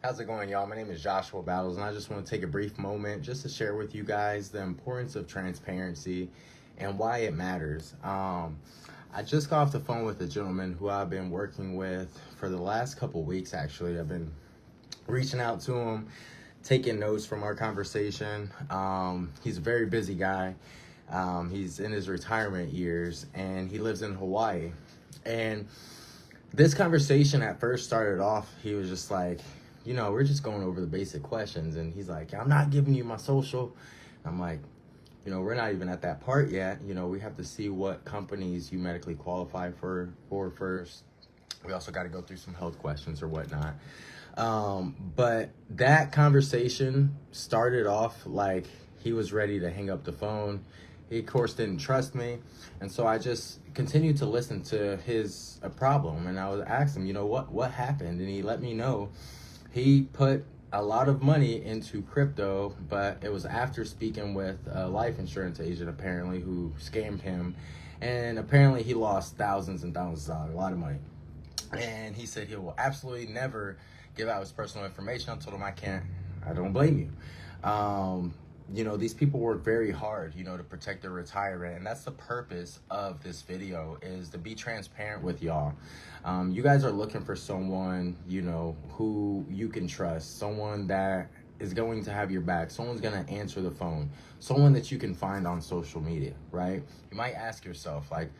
How's it going, y'all? My name is Joshua Battles, and I just want to take a brief moment just to share with you guys the importance of transparency and why it matters. I just got off the phone with a gentleman who I've been working with for the last couple weeks, actually. I've been reaching out to him, taking notes from our conversation. He's a very busy guy. He's in his retirement years, and he lives in Hawaii. And this conversation at first started off, he was just like, we're just going over the basic questions. And he's like, I'm not giving you my social. I'm like, we're not even at that part yet. We have to see what companies you medically qualify for first. We also got to go through some health questions or whatnot. But that conversation started off like he was ready to hang up the phone. He, of course, didn't trust me. And so I just continued to listen to his problem. And I was asking him, what happened? And he let me know he put a lot of money into crypto, but it was after speaking with a life insurance agent, apparently, who scammed him. And apparently he lost thousands and thousands of dollars, a lot of money. And he said he will absolutely never give out his personal information. I told him I don't blame you. These people work very hard, to protect their retirement. And that's the purpose of this video, is to be transparent with y'all. You guys are looking for someone, who you can trust, someone that is going to have your back, someone's going to answer the phone, someone that you can find on social media, right? You might ask yourself, like,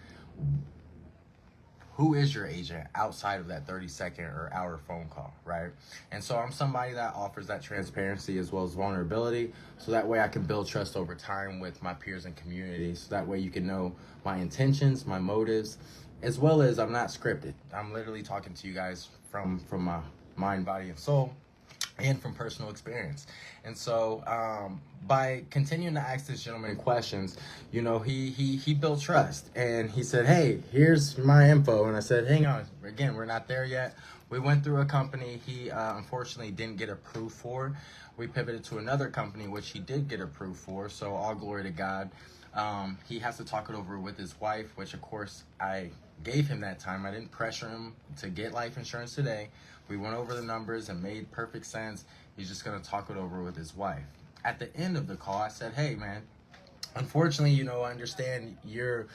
who is your agent outside of that 30-second or hour phone call, right? And so I'm somebody that offers that transparency as well as vulnerability, so that way I can build trust over time with my peers and community, so that way you can know my intentions, my motives, as well as I'm not scripted. I'm literally talking to you guys from my mind, body, and soul, and from personal experience. And so by continuing to ask this gentleman questions, he built trust. And he said, hey, here's my info. And I said, hang on, again, we're not there yet. We went through a company he unfortunately didn't get approved for. We pivoted to another company, which he did get approved for. So all glory to God. He has to talk it over with his wife, which of course I gave him that time. I didn't pressure him to get life insurance today. We went over the numbers and made perfect sense. He's just going to talk it over with his wife. At the end of the call, I said, hey, man, unfortunately, I understand you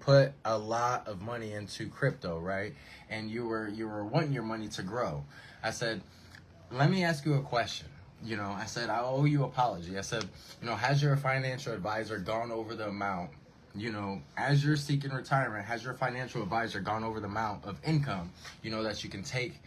put a lot of money into crypto, right? And you were wanting your money to grow. I said, let me ask you a question. I said, I owe you an apology. I said, has your financial advisor gone over the amount, as you're seeking retirement, has your financial advisor gone over the amount of income, that you can take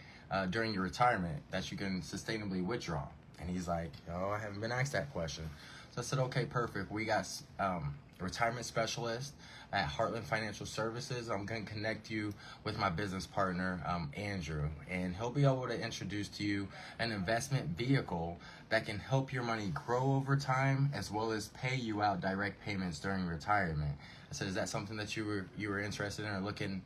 during your retirement, that you can sustainably withdraw? And he's like, I haven't been asked that question. So I said, okay, perfect. We got a retirement specialist at Heartland Financial Services. I'm going to connect you with my business partner, Andrew, and he'll be able to introduce to you an investment vehicle that can help your money grow over time, as well as pay you out direct payments during retirement. I said, is that something that you were interested in or looking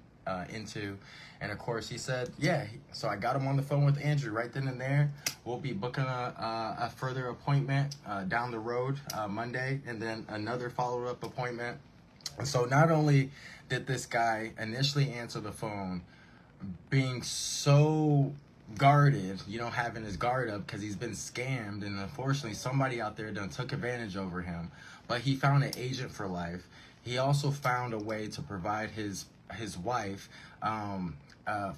into? And of course he said, yeah. So I got him on the phone with Andrew right then and there. We'll be booking a further appointment down the road Monday, and then another follow-up appointment. And so not only did this guy initially answer the phone being so guarded, having his guard up because he's been scammed, and unfortunately somebody out there done took advantage over him, but he found an agent for life. He also found a way to provide his wife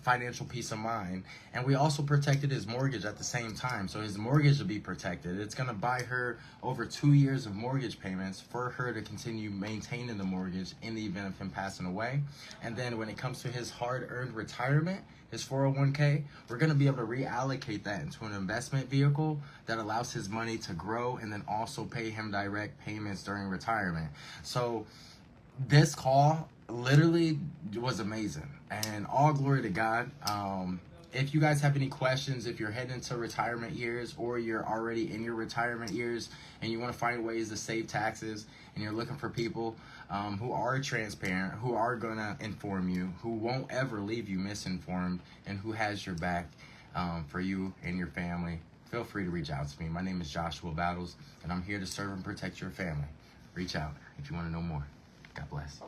financial peace of mind, and we also protected his mortgage at the same time. So his mortgage will be protected. It's going to buy her over 2 years of mortgage payments for her to continue maintaining the mortgage in the event of him passing away. And then when it comes to his hard-earned retirement, his 401k, we're going to be able to reallocate that into an investment vehicle that allows his money to grow, and then also pay him direct payments during retirement. So this call literally was amazing, and all glory to God. If you guys have any questions, if you're heading into retirement years, or you're already in your retirement years and you want to find ways to save taxes, and you're looking for people who are transparent, who are going to inform you, who won't ever leave you misinformed, and who has your back for you and your family, feel free to reach out to me. My name is Joshua Battles, and I'm here to serve and protect your family. Reach out if you want to know more. God bless.